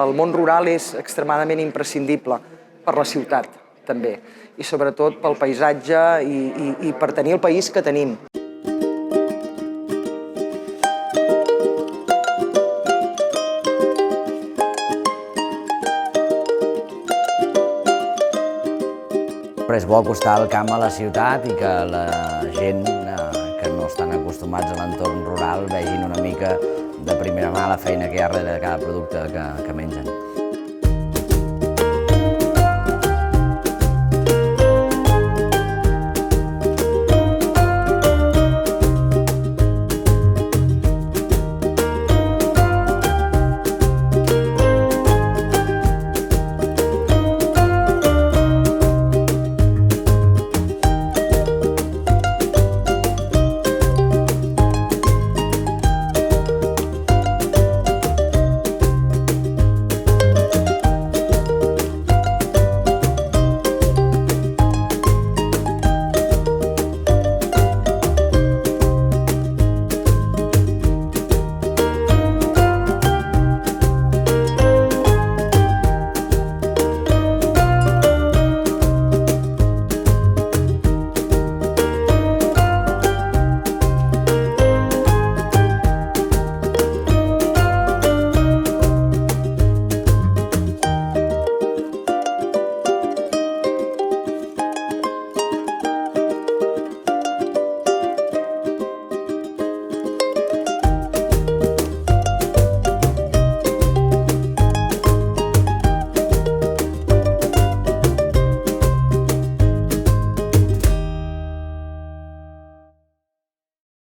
el món rural és extremadament imprescindible per la ciutat, també, i sobretot pel paisatge i per tenir el país que tenim. Però és bo acostar el camp a la ciutat i que la gent que no estan acostumats a l'entorn rural vegin una mica de primera mà la feina que hi ha darrere de cada producte que mengen.